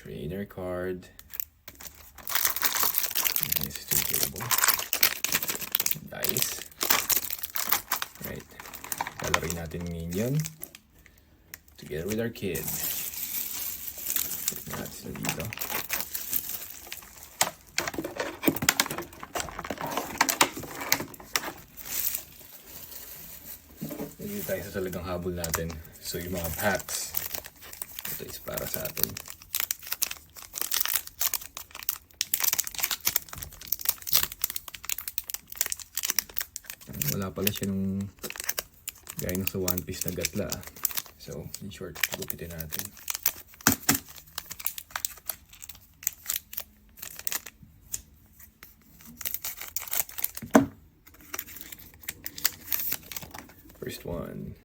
Trainer card. Nice, table. Dice. Right. Lalaroin natin Minion. Together with our kid. Put natin sila dito. Dito tayo sa talagang habol natin. So yung mga packs, ito is para sa atin. Wala pala siya nung gaya nung sa One Piece na gatla. So in short, gupitin natin. First one.